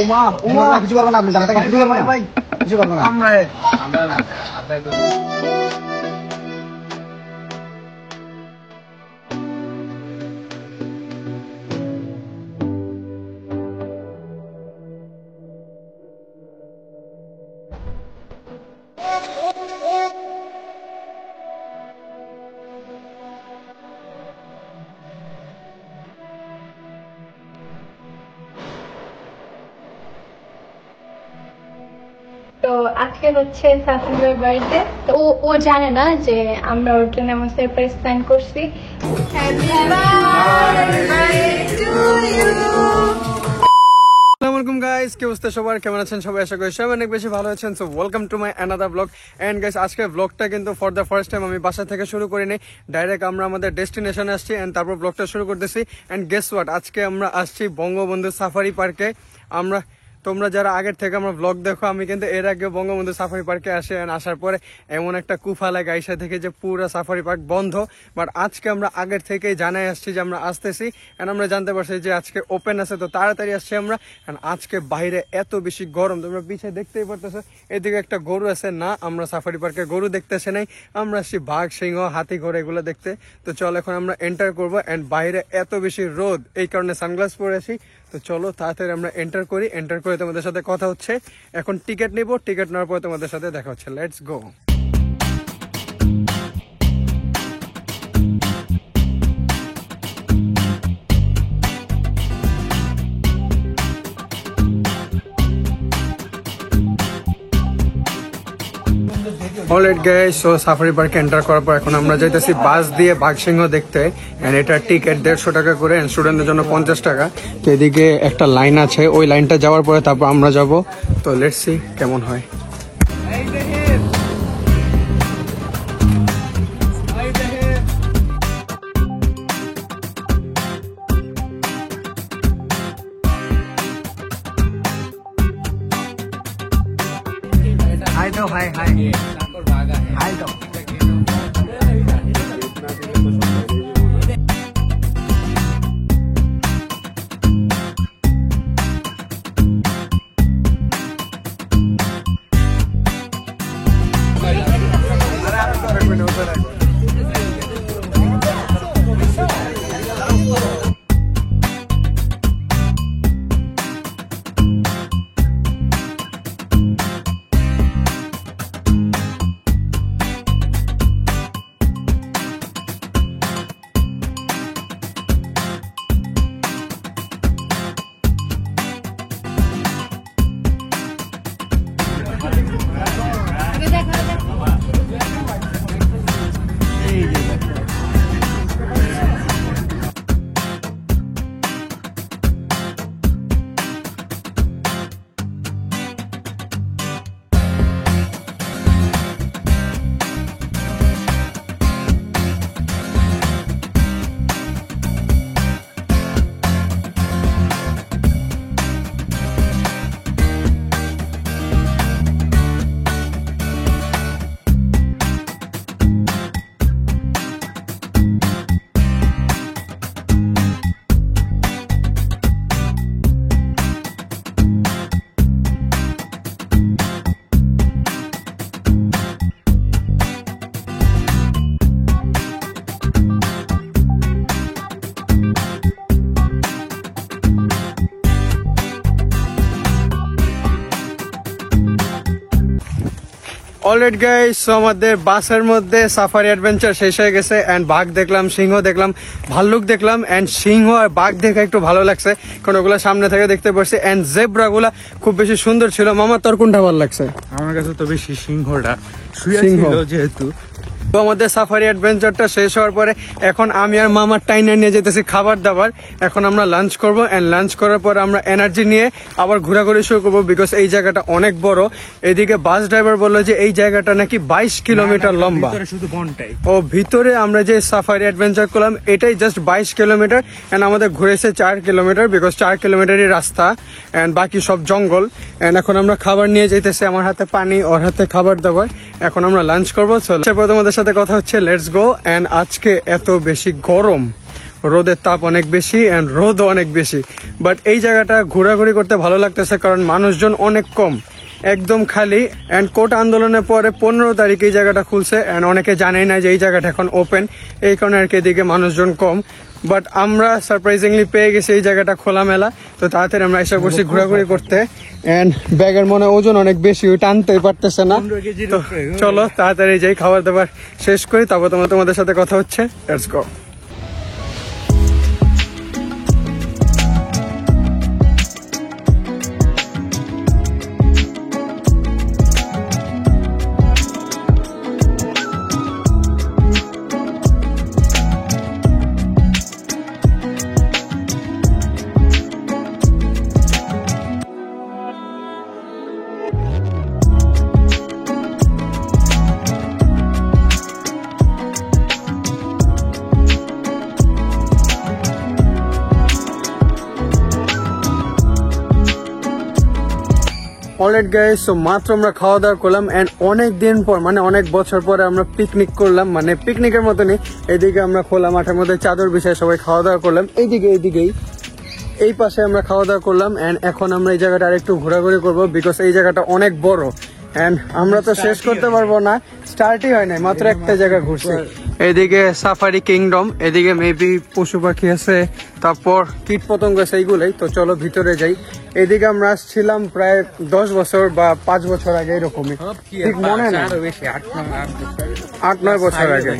ওমা ওমা কিছু করবে না, আপনি জানা থেকে কিছু করবে না ভাই, কিছু করবে না। আমরা না তো আজকে হচ্ছে সাফিনের বার্থডে। তো ও জানে না যে আমরা ওর জন্য আমার সারপ্রাইজ প্ল্যান করছি। আসসালামু আলাইকুম গাইস, কি অবস্থা সবার, কেমন আছেন সবাই? আশা করি সবাই অনেক বেশি ভালো আছেন। So welcome to my another blog. And guys, আজকের ব্লগটা কিন্তু ফর দ্য ফার্স্ট টাইম আমি বাসা থেকে শুরু করিনি, ডাইরেক্ট আমরা আমাদের ডেস্টিনেশনে আসছি এন্ড তারপর ব্লগটা শুরু করতেছি। এন্ড গেস হোয়াট, আজকে আমরা আসছি বঙ্গবন্ধু সাফারি পার্কে। তোমরা যারা আগের থেকে আমরা ব্লগ দেখো, আমি কিন্তু এর আগে বঙ্গবন্ধু সাফারি পার্কে আসি, আসার পরে এমন একটা কুফা লাগে আইসা থেকে যে পুরো সাফারি পার্ক বন্ধ। বাট আজকে আমরা আগের থেকেই জানাই আসছি যে আমরা আসতেছি, এন্ড আমরা জানতে পারছি যে আজকে ওপেন আছে, তো তাড়াতাড়ি আসছি আমরা। এন্ড আজকে বাইরে এত বেশি গরম, তোমরা পিছিয়ে দেখতেই পারতেছো, এদিকে একটা গরু আছে না, আমরা সাফারি পার্কে গরু দেখতেছি নাই, আমরা আসছি বাঘ, সিংহ, হাতি, ঘোড়া এগুলো দেখতে। তো চলো এখন আমরা এন্টার করবো। এন্ড বাইরে এত বেশি রোদ, এই কারণে সানগ্লাস পরে আছি। তো চলো তাড়াতাড়ি আমরা এন্টার করি, এন্টার করে তোমাদের সাথে কথা হচ্ছে। এখন টিকিট নিবো, টিকিট নেওয়ার পর তোমাদের সাথে দেখা হচ্ছে। Let's go. Alright guys, so safari পার্কে এন্টার করার পর এখন আমরা যাইতেছি বাস দিয়ে বাঘসিংহ দেখতে। এন্ড এটার টিকিট 150 টাকা করে, এন্ড স্টুডেন্টদের জন্য 50 টাকা। তো এদিকে একটা লাইন আছে, ওই লাইনটা যাওয়ার পরে তারপর আমরা যাব। তো লেটস সি কেমন হয়। হাই তো হাই হাই হাই তো অলরাইট গাইস, আমাদের বাসের মধ্যে সাফারি অ্যাডভেঞ্চার শেষ হয়ে গেছে। এন্ড বাঘ দেখলাম, সিংহ দেখলাম, ভাল্লুক দেখলাম। এন্ড সিংহ আর বাঘ দেখে একটু ভালো লাগছে, কারণ ওগুলা সামনে থেকে দেখতে পারছি। এন্ড জেব্রা গুলা খুব বেশি সুন্দর ছিল। মামা, তোর কোনটা ভালো লাগছে? আমার কাছে তো বেশি সিংহটা সিংহ। যেহেতু তো আমাদের সাফারি অ্যাডভেঞ্চারটা শেষ হওয়ার পরে এখন আমি আর মামার টাইনা নিয়ে যেতেছি খাবার দাবার। এখন আমরা লাঞ্চ করবো, এন্ড লাঞ্চ করার পর আমরা এনার্জি নিয়ে আবার ঘোরাঘুরি শুরু করবো, বিকজ এই জায়গাটা অনেক বড়। এদিকে বাস ড্রাইভার বললো যে এই জায়গাটা নাকি 22 কিলোমিটার লম্বা। শুধু বনটাই ও ভিতরে আমরা যে সাফারি অ্যাডভেঞ্চার করলাম এটাই জাস্ট 22 কিলোমিটার, এন্ড আমাদের ঘুরেছে 4 কিলোমিটার, বিকজ 4 কিলোমিটারই রাস্তা, এন্ড বাকি সব জঙ্গল। এন্ড এখন আমরা খাবার নিয়ে যাইতেছি, আমার হাতে পানি, ওর হাতে খাবার দাবার। এখন আমরা লাঞ্চ করবো। তোমাদের সাথে কথা হচ্ছে, লেটস গো। এন্ড আজকে এত বেশি গরম, রোদের তাপ অনেক বেশি এন্ড রোদও অনেক বেশি। বাট এই জায়গাটা ঘোরাঘুরি করতে ভালো লাগতেছে কারণ মানুষজন অনেক কম, একদম খালি। এন্ড কোটা আন্দোলনের পরে 15 তারিখ এই জায়গাটা খুলছে এন্ড অনেকে জানেই না যে এই জায়গাটা এখন ওপেন, এই কারণে আর কি এদিকে মানুষজন কম। বাট আমরা সারপ্রাইজিংলি পেয়ে গেছি এই জায়গাটা খোলামেলা, তো তাড়াতাড়ি আমরা এসে বসে ঘোরাঘুরি করতে। এন্ড ব্যাগের মনে ওজন অনেক বেশি, ওই টানতেই পারতেছে না। তো চলো তাড়াতাড়ি যাই, খাবার দাবার শেষ করি, তারপর তোমাদের সাথে কথা হচ্ছে। Let's go. Alright guys, so মাত্র আমরা খাওয়া দাওয়া করলাম এন্ড অনেক দিন পর, মানে অনেক বছর পরে আমরা পিকনিক করলাম, মানে পিকনিকের মতনই। এদিকে আমরা খোলা মাঠের মধ্যে চাদর বিছায় সবাই খাওয়া দাওয়া করলাম, এইদিকেই এই পাশে আমরা খাওয়া দাওয়া করলাম। এন্ড এখন আমরা এই জায়গাটা আরেকটু ঘোরাঘুরি করবো বিকজ এই জায়গাটা অনেক বড় এন্ড আমরা তো শেষ করতে পারবো না, স্টার্টই হয় নাই, মাত্র একটা জায়গা ঘুরছে। এদিকে সাফারি কিংডম, এদিকে মেবি পশু পাখি আছে, তারপর কীট পতঙ্গ আছে, এইগুলোই। তো চলো ভিতরে যাই। এদিকে আমরা আসছিলাম প্রায় 10 বছর বা 5 বছর আগে, এরকমই, ঠিক মনে না, 8-9 বছর আগে।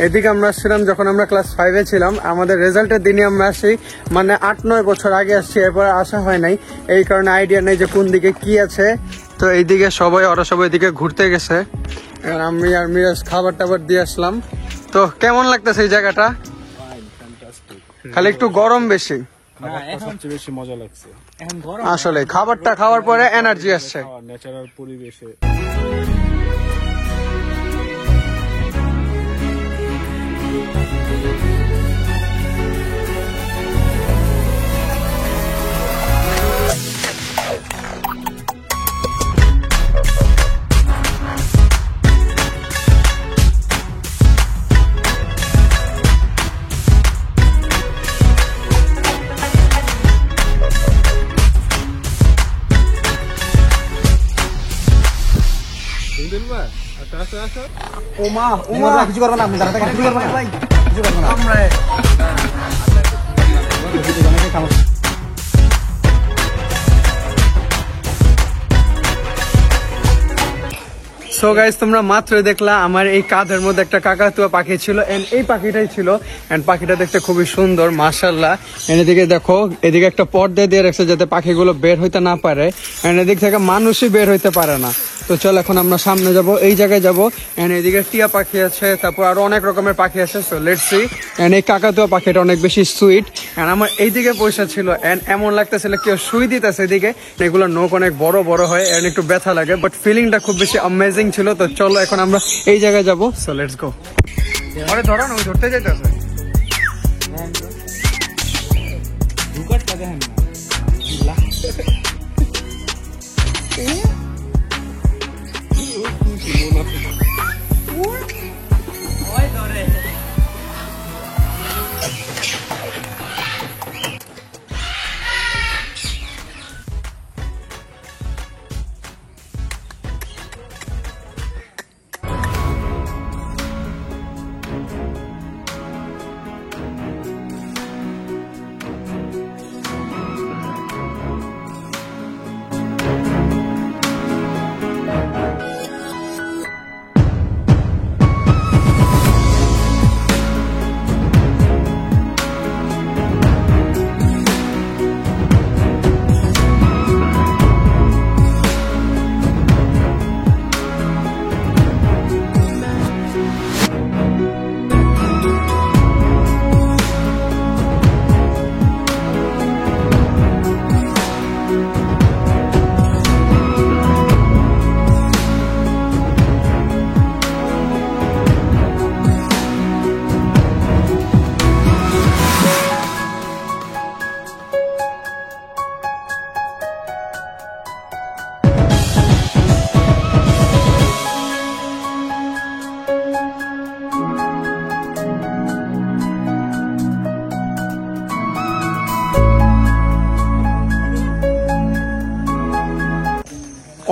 এদিকে আমরা আসছিলাম যখন আমরা ক্লাস 5-এ ছিলাম, আমাদের রেজাল্টের দিনে আমরা আসি, মানে 8-9 বছর আগে আসছি, এরপর আসা হয় নাই, এই কারণে আইডিয়া নেই যে কোন দিকে কি আছে। তো এইদিকে ওরা সবাই এদিকে ঘুরতে গেছে, আমি আর মিরাজ খাবার টাবার দিয়ে আসলাম। তো কেমন লাগতেছে এই জায়গাটা? খালি একটু গরম বেশি, বেশি মজা লাগছে আসলে খাবারটা খাওয়ার পরে এনার্জি আসছে। ন্যাচারাল পরিবেশে। কিছু করবো না, আপনি দাঁড়াতে কিছু করবো না ভাই, কিছু করবো না। সো গাইস, তোমরা মাত্র দেখলা আমার এই কাঁধের মধ্যে একটা কাকাতুয়া পাখি ছিল এন্ড এই পাখিটাই ছিল এন্ড পাখিটা দেখতে খুবই সুন্দর মাশাআল্লাহ। এন্ড এদিকে দেখো, এদিকে একটা পর্দা দিয়ে রাখছে যাতে পাখিগুলো বের হইতে না পারে এন্ড এদিক থেকে মানুষই বের হইতে পারে না। তো চল এখন আমরা সামনে যাব, এই জায়গায় যাব এন্ড এদিকে টিয়া পাখি আছে, তারপর আরো অনেক রকমের পাখি আছে। So let's see. এন্ড এই কাকাতুয়া পাখিটা অনেক বেশি সুইট এন্ড আমার এইদিকে পয়সা ছিল এন্ড এমন লাগতেছিল কেউ শুই দিতেছে এদিকে। এগুলো নোক অনেক বড় বড় হয় এন্ড একটু ব্যথা লাগে, বাট ফিলিংটা খুব বেশি অ্যামেজিং ছিল। তো চলো এখন আমরা এই জায়গায় যাব। So let's go. আরে ধরো না, ওই ধরতে যাইতেছে।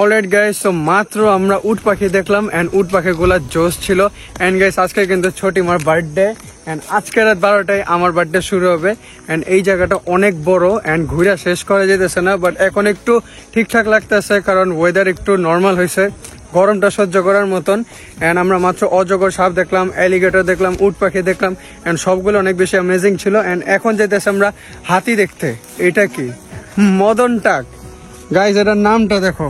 অলরাইট গাইস, তো মাত্র আমরা উট পাখি দেখলাম এন্ড উট পাখিগুলা জোশ ছিল। এন্ড গাইস আজকে কিন্তু ছোটিমার বার্থডে এন্ড আজকে রাত 12টায় আমার বার্থডে শুরু হবে। এন্ড এই জায়গাটা অনেক বড় এন্ড ঘুরে শেষ করা যেতেছে না, বাট এখন একটু ঠিকঠাক লাগতেছে কারণ ওয়েদার একটু নর্মাল হয়েছে, গরমটা সহ্য করার মতন। এন্ড আমরা মাত্র অজগর সাপ দেখলাম, অ্যালিগেটর দেখলাম, উট পাখি দেখলাম এন্ড সবগুলো অনেক বেশি অ্যামেজিং ছিল। এন্ড এখন যেতেছে আমরা হাতি দেখতে। এটা কি? মদন টাক গাইস, এটার নামটা দেখো,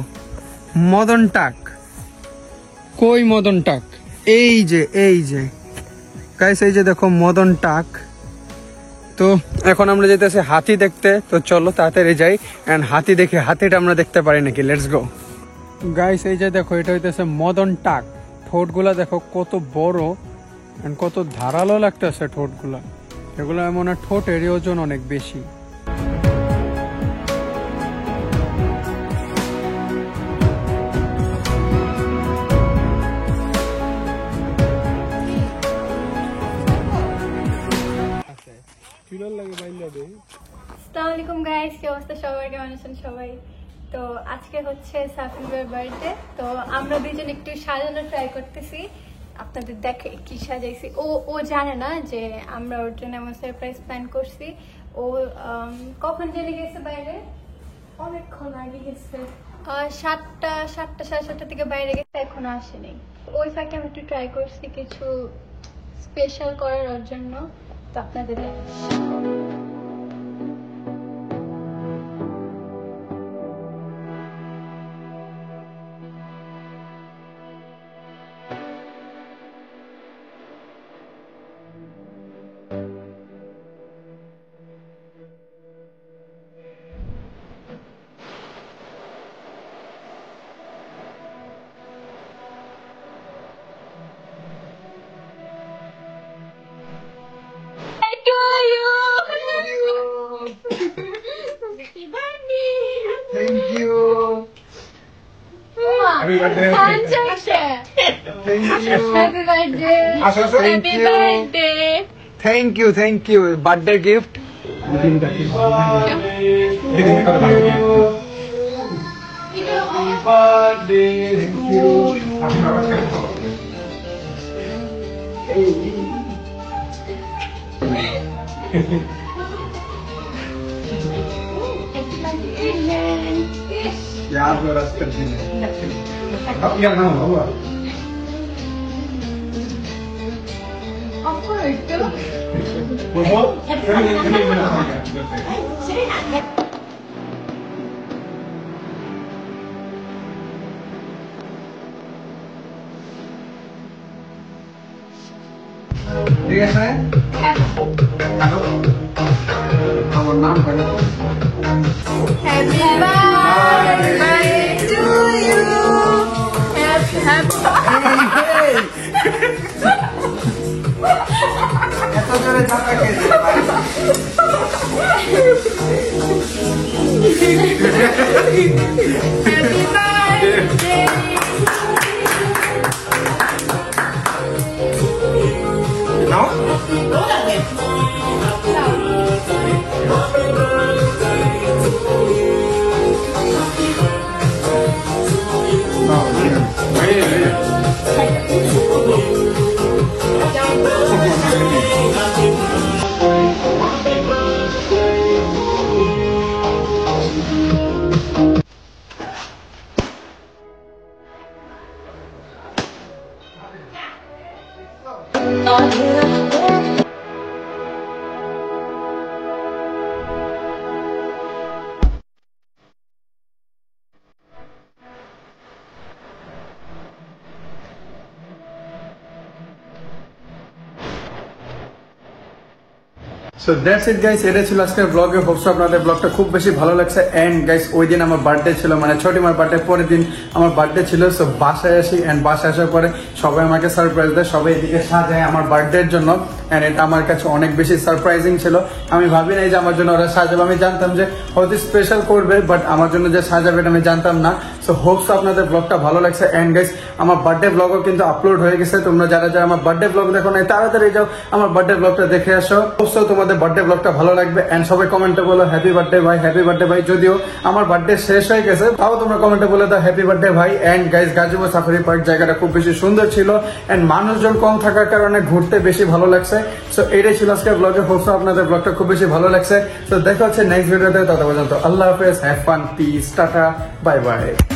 মদন টাক। কই মদন টাক? এই যে গাইস, এই যে দেখো মদন টাক। তো এখন আমরা যেতেছি হাতি দেখতে, তো চলো তাড়াতাড়ি যাই এন্ড হাতি দেখে হাতিটা আমরা দেখতে পারি নাকি। লেটস গো গাইস, এই যে দেখো এটা হইতেছে মদন টাক। ঠোঁটগুলা দেখো কত বড় এন্ড কত ধারালো লাগতেছে ঠোঁটগুলা। এগুলো এমন ঠোঁটের ওজন অনেক বেশি। আসসালামু আলাইকুম গাইস, কি অবস্থা সবার, কেমন আছেন সবাই? তো আজকে হচ্ছে সাফিনের বার্থডে, তো আমরা দুজন একটু সাজানো ট্রাই করতেছি। আপনাদের দেখে কি সাজাইছি। ও জানে না যে আমরা ওর জন্য আমার সারপ্রাইজ প্ল্যান করছি। ও কখন জেনে গেছে বাইরে? অনেকক্ষণ আগে গেছে, 7টা 7:30 থেকে বাইরে গেছে, এখনো আসেনি। ওই ফাঁকে আমি একটু ট্রাই করছি কিছু স্পেশাল করার ওর জন্য, তো আপনাদের Thank you. Happy birthday. Thank you. Happy birthday. Thank you. Thank you. Birthday gift. Happy birthday. Thank you. यार वो रस कर दी अब क्या नाम हुआ ठीक है सर हेलो আমার নাম বলো Happy birthday to you. Happy এত জোরে চাপা খেয়েছে birthday. Now so that's it guys, এটা ছিল আজকের ব্লগে। হোপস আপনাদের ব্লগটা খুব বেশি ভালো লাগছে। এন্ড গাইস ওই দিন আমার বার্থডে ছিল, মানে ছোটিমার বার্থডে পরের দিন আমার বার্থডে ছিল। সো বাসায় আসি এন্ড বাসায় আসার পরে সবাই আমাকে সারপ্রাইজ দেয়, সবাই এদিকে সাজায় আমার বার্থডের জন্য। এন্ড এটা আমার কাছে অনেক বেশি সারপ্রাইজিং ছিল। আমি ভাবি নাই যে আমার জন্য ওরা সাজাবে, আমি জানতাম যে হয়তো স্পেশাল করবে, বাট আমার জন্য যে সাজাবে এটা আমি জানতাম না। সো হোপস আপনাদের ব্লগটা ভালো লাগছে। এন্ড গাইস আমার বার্থডে ব্লগও কিন্তু আপলোড হয়ে গেছে, তোমরা যারা যারা আমার বার্থডে ব্লগ দেখো নাই তাড়াতাড়ি যাও আমার বার্থডে ব্লগটা দেখে আসো। হোপস তোমাদের বার্থডে ব্লগটা ভালো লাগবে। এন্ড সবাই কমেন্টে বলো হ্যাপি বার্থডে ভাই, হ্যাপি বার্থডে ভাই। যদিও আমার বার্থডে শেষ হয়ে গেছে তাও তোমরা কমেন্টে বলে দাও হ্যাপি বার্থডে ভাই। And guys Gazipur safari park জায়গাটা খুব বেশি সুন্দর ছিল এন্ড মানুষজন কম থাকার কারণে ঘুরতে বেশি ভালো লাগছে। সো এটাই ছিল আজকের ব্লগে। হোপস আপনাদের ব্লগটা খুব বেশি ভালো লাগছে। তো দেখা হচ্ছে নেক্সট ভিডিওতে, তত পর্যন্ত আল্লাহ হাফেজ, have fun, piece, tata, bye bye.